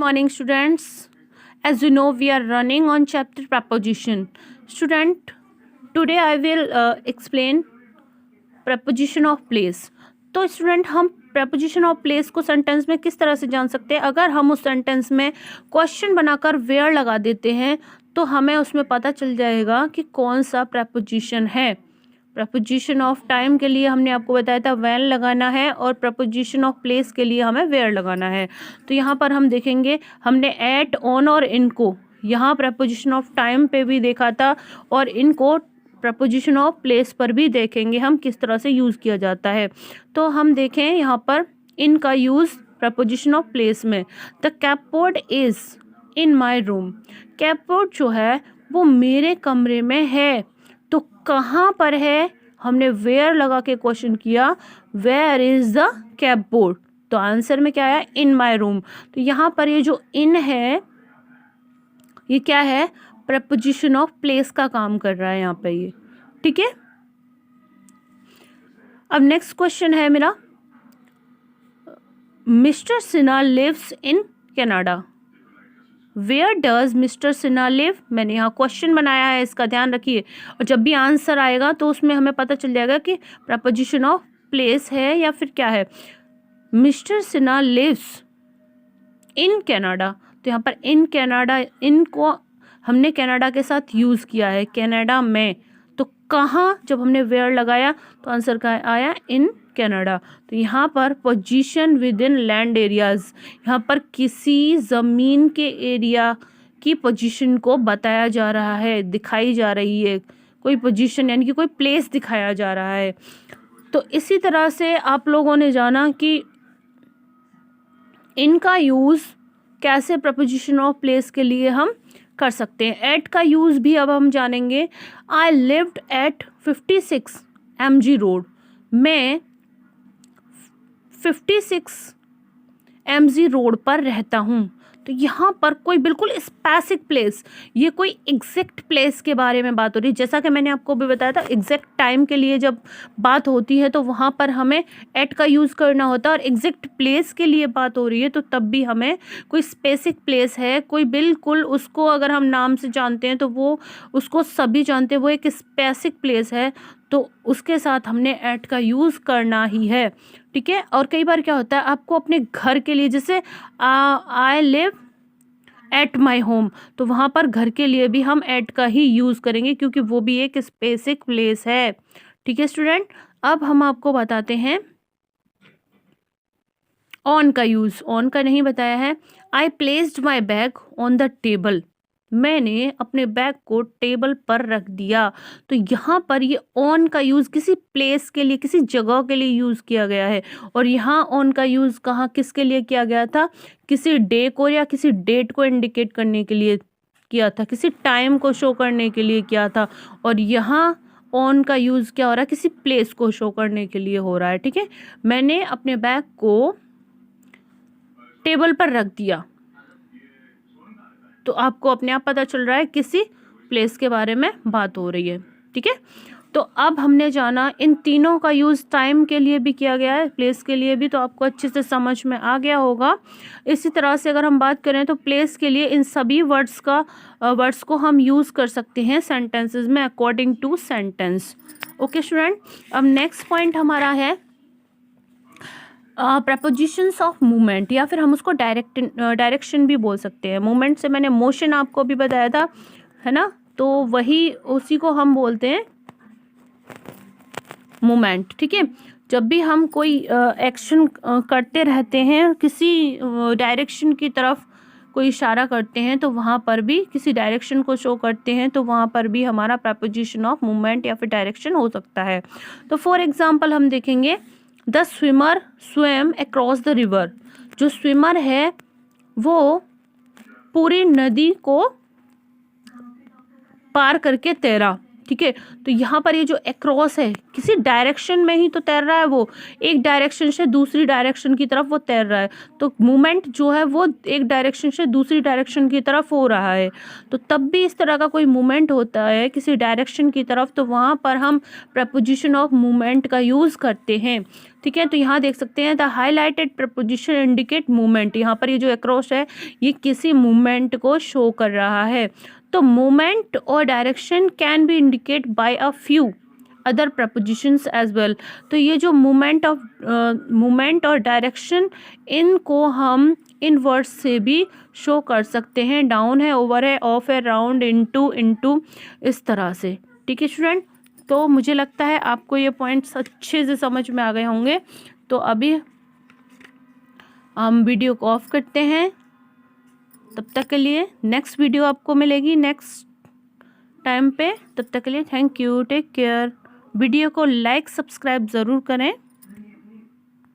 Morning students, as you know we are running on chapter preposition. Student, today I will explain preposition of place. तो student हम preposition of place को sentence में किस तरह से जान सकते हैं? अगर हम उस सेंटेंस में क्वेश्चन बनाकर वेयर लगा देते हैं तो हमें उसमें पता चल जाएगा कि कौन सा preposition है. प्रपोजिशन ऑफ टाइम के लिए हमने आपको बताया था व्हेन लगाना है और प्रपोजिशन ऑफ प्लेस के लिए हमें वेयर लगाना है. तो यहाँ पर हम देखेंगे हमने एट, ऑन और इनको यहाँ प्रपोजिशन ऑफ टाइम पे भी देखा था और इनको प्रपोजिशन ऑफ प्लेस पर भी देखेंगे हम किस तरह से यूज़ किया जाता है. तो हम देखें यहाँ पर इनका यूज़ प्रपोजिशन ऑफ प्लेस में. The cupboard is in my room. Cupboard जो है वो मेरे कमरे में है. तो कहाँ पर है? हमने वेयर लगा के क्वेश्चन किया, वेयर इज द कैपबोर्ड. तो आंसर में क्या आया? In my room. तो यहाँ पर ये जो इन है ये क्या है? प्रपोजिशन ऑफ प्लेस का काम कर रहा है यहाँ पे ये. ठीक है. अब नेक्स्ट क्वेश्चन है मेरा, Mister Sinha lives in Canada. Where does Mister Sinha live? मैंने यहाँ क्वेश्चन बनाया है, इसका ध्यान रखिए. और जब भी आंसर आएगा तो उसमें हमें पता चल जाएगा कि प्रपोजिशन ऑफ प्लेस है या फिर क्या है. Mister Sinha lives in Canada. तो यहाँ पर इन कनाडा, इनको हमने कनाडा के साथ यूज़ किया है, कनाडा में. तो कहाँ? जब हमने वेयर लगाया तो आंसर का आया इन कनाडा. तो यहाँ पर position with in land areas, यहाँ पर किसी ज़मीन के एरिया की पोजीशन को बताया जा रहा है, दिखाई जा रही है. कोई पोजीशन यानी कि कोई प्लेस दिखाया जा रहा है. तो इसी तरह से आप लोगों ने जाना कि इनका यूज़ कैसे प्रपोजिशन ऑफ प्लेस के लिए हम कर सकते हैं. एट का यूज़ भी अब हम जानेंगे. I lived eight 56 MG road. मैं 56 MG रोड पर रहता हूँ. तो यहाँ पर कोई बिल्कुल स्पेसिफिक प्लेस, ये कोई एग्जैक्ट प्लेस के बारे में बात हो रही है. जैसा कि मैंने आपको भी बताया था एग्जैक्ट टाइम के लिए जब बात होती है तो वहाँ पर हमें एट का यूज़ करना होता है. और एग्जैक्ट प्लेस के लिए बात हो रही है तो तब भी हमें कोई स्पेसिफिक प्लेस है, कोई बिल्कुल उसको अगर हम नाम से जानते हैं तो वो उसको सभी जानते हैं, वो एक स्पेसिफिक प्लेस है. तो उसके साथ हमने एट का यूज़ करना ही है. ठीक है. और कई बार क्या होता है आपको अपने घर के लिए, जैसे I live at my home, तो वहाँ पर घर के लिए भी हम एट का ही यूज़ करेंगे क्योंकि वो भी एक स्पेसिफिक प्लेस है. ठीक है स्टूडेंट. अब हम आपको बताते हैं ऑन का यूज़. ऑन का नहीं बताया है. I placed my bag on the table. मैंने अपने बैग को टेबल पर रख दिया. तो यहाँ पर ये ऑन का यूज़ किसी प्लेस के लिए, किसी जगह के लिए यूज़ किया गया है. और यहाँ ऑन का यूज़ कहाँ किसके लिए किया गया था? किसी डे को या किसी डेट को इंडिकेट करने के लिए किया था, किसी टाइम को शो करने के लिए किया था. और यहाँ ऑन का यूज़ क्या हो रहा है? किसी प्लेस को शो करने के लिए हो रहा है. ठीक है. मैंने अपने बैग को टेबल पर रख दिया. तो आपको अपने आप पता चल रहा है किसी प्लेस के बारे में बात हो रही है. ठीक है. तो अब हमने जाना इन तीनों का यूज़ टाइम के लिए भी किया गया है, प्लेस के लिए भी. तो आपको अच्छे से समझ में आ गया होगा. इसी तरह से अगर हम बात करें तो प्लेस के लिए इन सभी वर्ड्स को हम यूज़ कर सकते हैं सेंटेंसेस में according to sentence. Okay student. अब नेक्स्ट पॉइंट हमारा है प्रपोजिशंस ऑफ मूवमेंट, या फिर हम उसको डायरेक्शन भी बोल सकते हैं. मूवमेंट से मैंने मोशन आपको भी बताया था, है ना. तो वही उसी को हम बोलते हैं मूवमेंट. ठीक है. जब भी हम कोई एक्शन करते रहते हैं, किसी डायरेक्शन की तरफ कोई इशारा करते हैं तो वहाँ पर भी किसी डायरेक्शन को शो करते हैं तो वहाँ पर भी हमारा प्रपोजिशन ऑफ मूवमेंट या फिर डायरेक्शन हो सकता है. तो फॉर एग्जाम्पल हम देखेंगे the swimmer स्वेम across the river. जो स्विमर है वो पूरी नदी को पार करके तैरा. ठीक है। तो यहाँ पर ये जो अक्रॉस है किसी डायरेक्शन में ही तो तैर रहा है, वो एक डायरेक्शन से दूसरी डायरेक्शन की तरफ वो तैर रहा है, तो मूवमेंट जो है वो एक डायरेक्शन से दूसरी डायरेक्शन की तरफ हो रहा है। तो तब भी इस तरह का कोई मूवमेंट होता है किसी डायरेक्शन की तरफ, तो वहाँ पर हम प्रपोजिशन ऑफ मूवमेंट का यूज़ करते हैं, ठीक है। तो यहाँ देख सकते हैं the highlighted preposition indicate movement, यहाँ पर ये जो अक्रॉस है ये किसी मूवमेंट को शो कर रहा है। तो मूवमेंट और direction can be indicate by a few other prepositions as well. तो ये जो मूवमेंट और डायरेक्शन, इनको हम इन वर्ड्स से भी शो कर सकते हैं, डाउन है, ओवर है, ऑफ है, राउंड, इनटू, इस तरह से, ठीक है स्टूडेंट। तो मुझे लगता है आपको ये पॉइंट्स अच्छे से समझ में आ गए होंगे। तो अभी हम वीडियो को ऑफ करते हैं, तब तक के लिए नेक्स्ट वीडियो आपको मिलेगी नेक्स्ट टाइम पे। तब तक के लिए thank you, take care. Video को लाइक सब्सक्राइब ज़रूर करें।